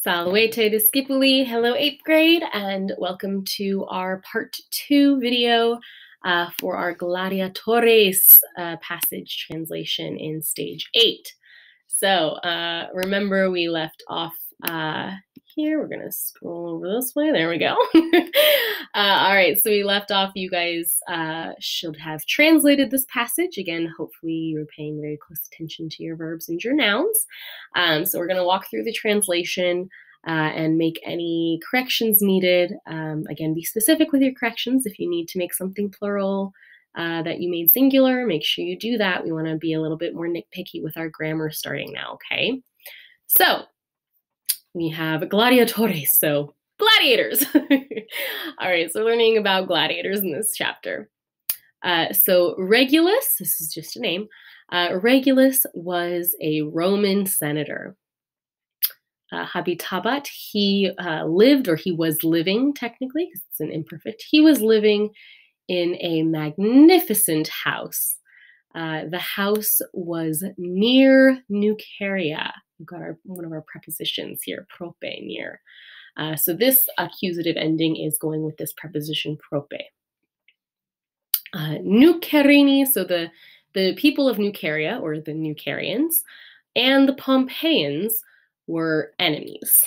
Salve discipuli, hello 8th grade, and welcome to our part 2 video for our gladiātōrēs passage translation in stage 8. So remember we left off here. We're going to scroll over this way. There we go. All right, so we left off. You guys should have translated this passage. Again, hopefully you're paying very close attention to your verbs and your nouns. So we're going to walk through the translation and make any corrections needed. Again, be specific with your corrections. If you need to make something plural that you made singular, make sure you do that. We want to be a little bit more nitpicky with our grammar starting now, okay? So we have gladiātōrēs, so gladiators. All right, so learning about gladiators in this chapter. So Regulus, this is just a name, Regulus was a Roman senator. Habitabat, he lived, or he was living technically, because it's an imperfect, he was living in a magnificent house. The house was near Nuceria. We've got one of our prepositions here, prope, near. So this accusative ending is going with this preposition prope. Nucerini, so the people of Nuceria, or the Nucerians, and the Pompeians were enemies.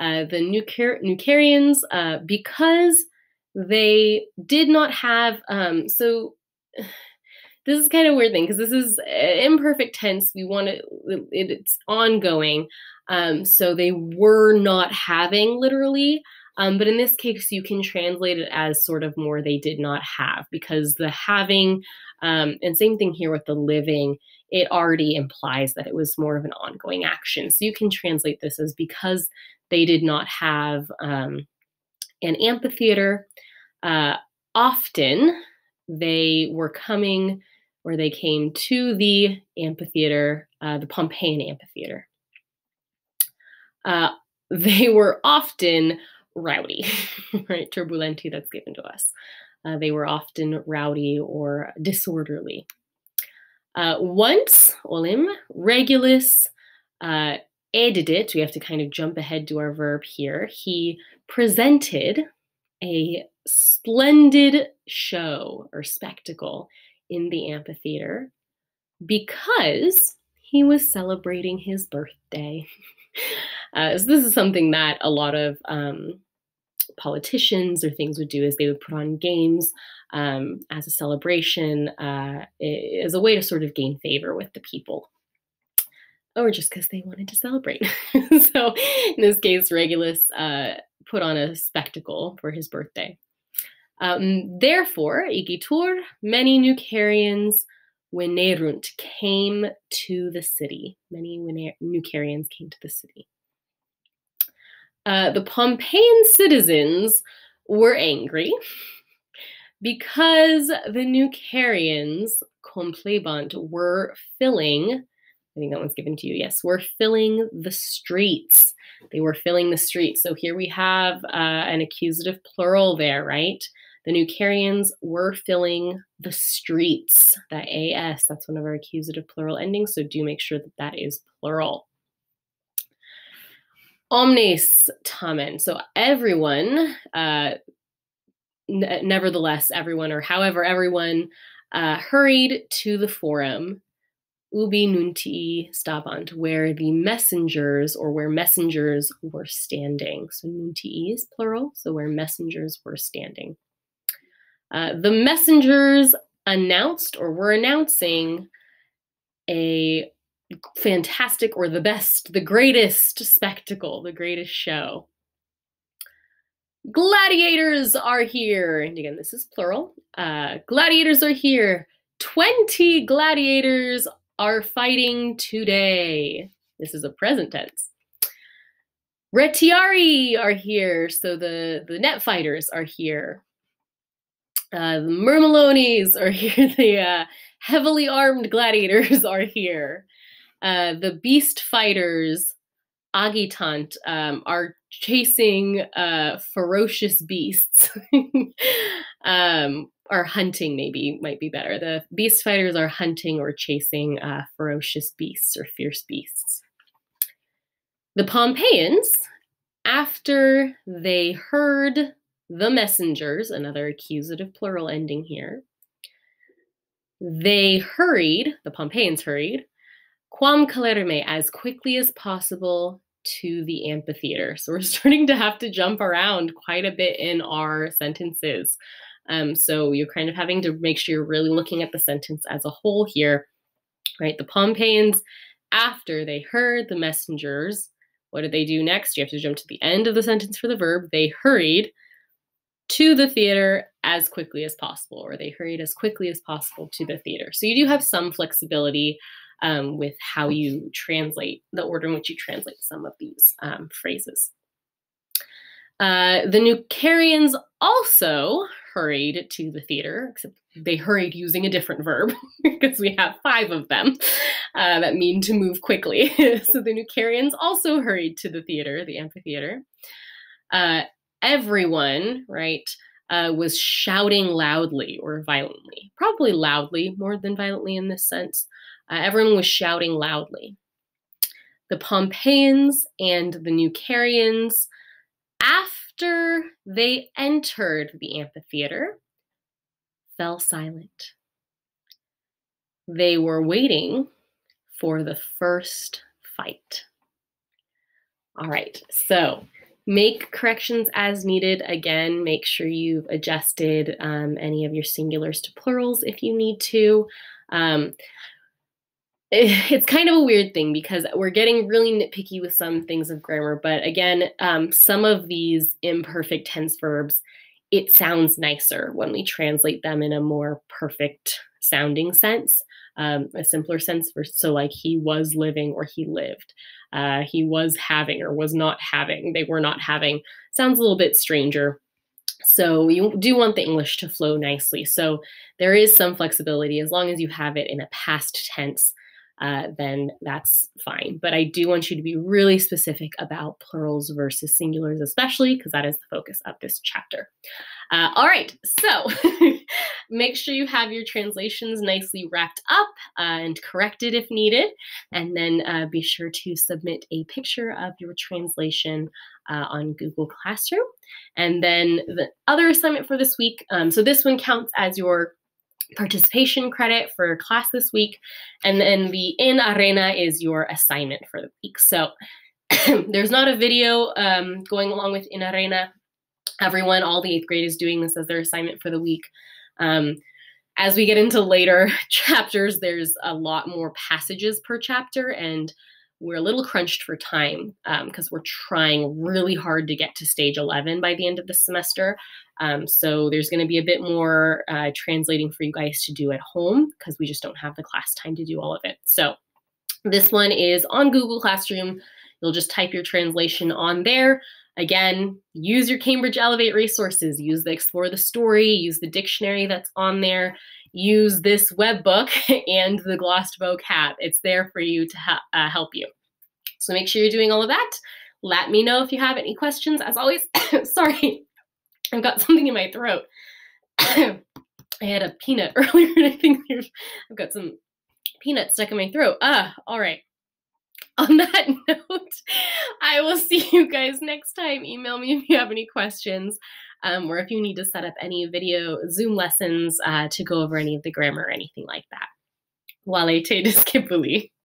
The Nucerians, because they did not have, so this is kind of a weird thing, because this is imperfect tense. We want to, it's ongoing. So they were not having, literally. But in this case, you can translate it as sort of more they did not have, because the having, and same thing here with the living, it already implies that it was more of an ongoing action. So you can translate this as because they did not have an amphitheater, often they were coming, or they came to the amphitheater, the Pompeian amphitheater. They were often rowdy, right? Turbulenti, that's given to us. They were often rowdy or disorderly. Once, olim, Regulus edidit, we have to kind of jump ahead to our verb here. He presented a splendid show or spectacle in the amphitheater because he was celebrating his birthday. So this is something that a lot of politicians or things would do, is they would put on games as a celebration, as a way to sort of gain favor with the people, or just because they wanted to celebrate. So in this case, Regulus put on a spectacle for his birthday. Therefore, igitur, many Nucerians venerunt, came to the city. Many Nucerians came to the city. The Pompeian citizens were angry because the Nucerians, complebant, were filling, I think that one's given to you, yes, were filling the streets. They were filling the streets. So here we have an accusative plural there, right? The Nucerians were filling the streets. That AS, that's one of our accusative plural endings, so do make sure that that is plural. Omnes tamen, so everyone, nevertheless, everyone, or however, everyone hurried to the forum, ubi nuntii stabant, where the messengers, or where messengers were standing. So nuntii is plural, so where messengers were standing. The messengers announced, or were announcing, a fantastic, or the best, the greatest spectacle, the greatest show. Gladiators are here. And again, this is plural. Gladiators are here. 20 gladiators are fighting today. This is a present tense. Retiari are here. So the net fighters are here. The Myrmilones are here. The heavily armed gladiators are here. The beast fighters, agitant, are chasing ferocious beasts. Or hunting, maybe, might be better. The beast fighters are hunting or chasing ferocious beasts or fierce beasts. The Pompeians, after they heard the messengers, another accusative plural ending here, they hurried, the Pompeians hurried, quam celerime, as quickly as possible to the amphitheater. So we're starting to have to jump around quite a bit in our sentences. So you're kind of having to make sure you're really looking at the sentence as a whole here, right? The Pompeians, after they heard the messengers, what did they do next? You have to jump to the end of the sentence for the verb. They hurried to the theater as quickly as possible, or they hurried as quickly as possible to the theater. So you do have some flexibility with how you translate, the order in which you translate some of these phrases. The Nucarians also hurried to the theater, except they hurried using a different verb because we have 5 of them that mean to move quickly. So the Nucarians also hurried to the theater, the amphitheater. Everyone, right, was shouting loudly or violently, probably loudly more than violently in this sense. Everyone was shouting loudly. The Pompeians and the Nucarians, after they entered the amphitheater, fell silent. They were waiting for the first fight. All right, so make corrections as needed. Again, make sure you've adjusted any of your singulars to plurals if you need to. It's kind of a weird thing because we're getting really nitpicky with some things of grammar, but again, some of these imperfect tense verbs, it sounds nicer when we translate them in a more perfect sounding sense, a simpler sense. So like he was living or he lived, he was having or was not having, they were not having, sounds a little bit stranger. So you do want the English to flow nicely. So there is some flexibility as long as you have it in a past tense. Then that's fine. But I do want you to be really specific about plurals versus singulars, especially because that is the focus of this chapter. All right, so make sure you have your translations nicely wrapped up and corrected if needed. And then be sure to submit a picture of your translation on Google Classroom. And then the other assignment for this week, so this one counts as your participation credit for class this week, and then the in arena is your assignment for the week. So there's not a video going along with in arena. Everyone, all the 8th grade is doing this as their assignment for the week. As we get into later chapters, there's a lot more passages per chapter, and we're a little crunched for time because we're trying really hard to get to stage 11 by the end of the semester. So there's going to be a bit more translating for you guys to do at home because we just don't have the class time to do all of it. So this one is on Google Classroom. You'll just type your translation on there. Again, use your Cambridge Elevate resources. Use the Explore the Story, use the dictionary that's on there, use this web book and the glossed vocab. It's there for you to help you. So make sure you're doing all of that. Let me know if you have any questions. As always, sorry, I've got something in my throat. I had a peanut earlier and I think I've got some peanuts stuck in my throat. All right. On that note, I will see you guys next time. Email me if you have any questions or if you need to set up any video Zoom lessons to go over any of the grammar or anything like that. Walete discipuli.